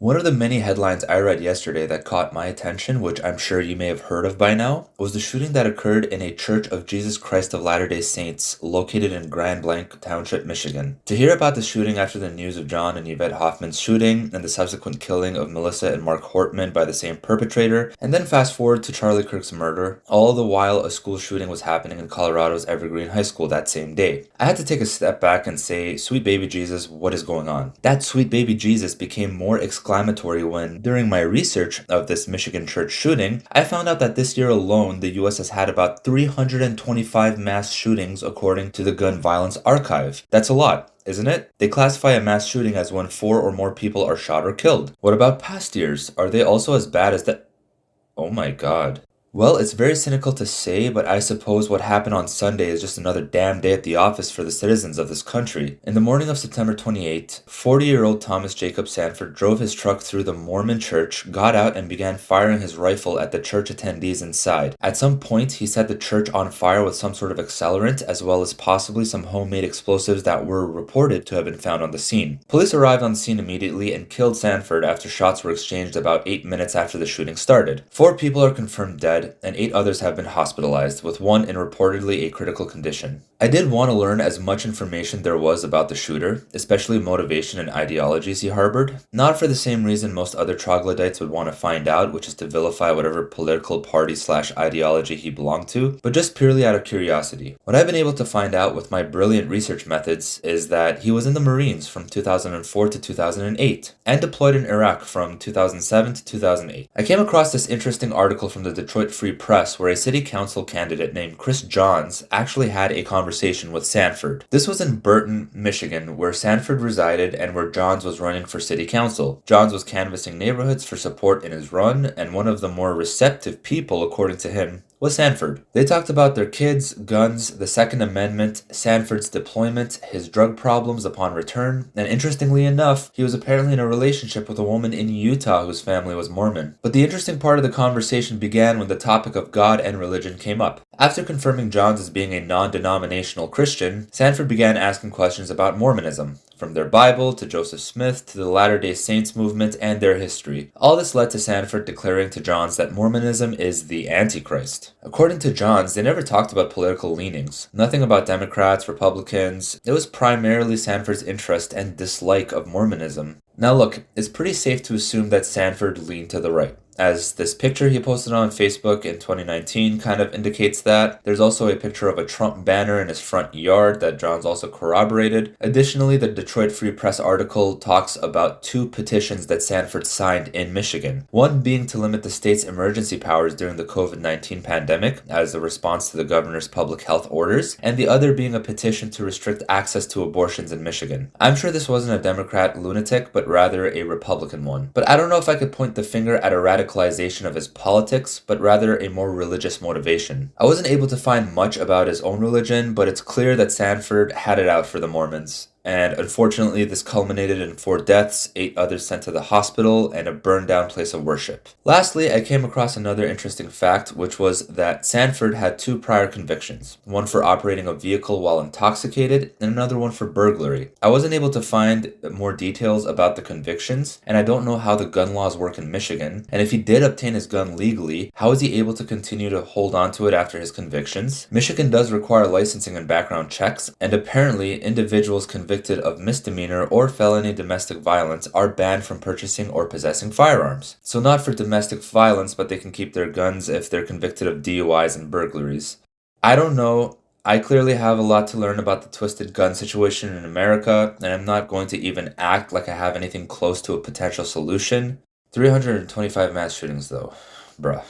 One of the many headlines I read yesterday that caught my attention, which I'm sure you may have heard of by now, was the shooting that occurred in a Church of Jesus Christ of Latter-day Saints located in Grand Blanc Township, Michigan. To hear about the shooting after the news of John and Yvette Hoffman's shooting and the subsequent killing of Melissa and Mark Hortman by the same perpetrator, and then fast forward to Charlie Kirk's murder, all the while a school shooting was happening in Colorado's Evergreen High School that same day. I had to take a step back and say, sweet baby Jesus, what is going on? That sweet baby Jesus became more exclamatory when, during my research of this Michigan church shooting, I found out that this year alone, the US has had about 325 mass shootings according to the Gun Violence Archive. That's a lot, isn't it? They classify a mass shooting as when 4 or more people are shot or killed. What about past years? Are they also as bad as that? Oh my god. Well, it's very cynical to say, but I suppose what happened on Sunday is just another damn day at the office for the citizens of this country. In the morning of September 28, 40-year-old Thomas Jacob Sanford drove his truck through the Mormon church, got out, and began firing his rifle at the church attendees inside. At some point, he set the church on fire with some sort of accelerant, as well as possibly some homemade explosives that were reported to have been found on the scene. Police arrived on the scene immediately and killed Sanford after shots were exchanged about 8 minutes after the shooting started. 4 people are confirmed dead, and 8 others have been hospitalized, with 1 in reportedly a critical condition. I did want to learn as much information there was about the shooter, especially motivation and ideologies he harbored, not for the same reason most other troglodytes would want to find out, which is to vilify whatever political party/ideology he belonged to, but just purely out of curiosity. What I've been able to find out with my brilliant research methods is that he was in the Marines from 2004 to 2008, and deployed in Iraq from 2007 to 2008. I came across this interesting article from the Detroit Free Press where a city council candidate named Chris Johns actually had a conversation with Sanford. This was in Burton, Michigan, where Sanford resided and where Johns was running for city council. Johns was canvassing neighborhoods for support in his run, and one of the more receptive people, according to him, was Sanford. They talked about their kids, guns, the Second Amendment, Sanford's deployment, his drug problems upon return, and interestingly enough, he was apparently in a relationship with a woman in Utah whose family was Mormon. But the interesting part of the conversation began when the topic of God and religion came up. After confirming Johns as being a non-denominational Christian, Sanford began asking questions about Mormonism, from their Bible to Joseph Smith to the Latter-day Saints movement and their history. All this led to Sanford declaring to Johns that Mormonism is the Antichrist. According to Johns, they never talked about political leanings. Nothing about Democrats, Republicans. It was primarily Sanford's interest and dislike of Mormonism. Now look, it's pretty safe to assume that Sanford leaned to the right, as this picture he posted on Facebook in 2019 kind of indicates that. There's also a picture of a Trump banner in his front yard that Johns also corroborated. Additionally, the Detroit Free Press article talks about 2 petitions that Sanford signed in Michigan. One being to limit the state's emergency powers during the COVID-19 pandemic as a response to the governor's public health orders, and the other being a petition to restrict access to abortions in Michigan. I'm sure this wasn't a Democrat lunatic, but rather a Republican one. But I don't know if I could point the finger at a radicalization of his politics, but rather a more religious motivation. I wasn't able to find much about his own religion, but it's clear that Sanford had it out for the Mormons. And unfortunately, this culminated in 4 deaths, 8 others sent to the hospital, and a burned down place of worship. Lastly, I came across another interesting fact, which was that Sanford had 2 prior convictions, one for operating a vehicle while intoxicated, and another one for burglary. I wasn't able to find more details about the convictions, and I don't know how the gun laws work in Michigan, and if he did obtain his gun legally, how is he able to continue to hold on to it after his convictions? Michigan does require licensing and background checks, and apparently individuals convicted of misdemeanor or felony domestic violence are banned from purchasing or possessing firearms. So not for domestic violence, but they can keep their guns if they're convicted of DUIs and burglaries. I don't know. I clearly have a lot to learn about the twisted gun situation in America, and I'm not going to even act like I have anything close to a potential solution. 325 mass shootings though. Bruh.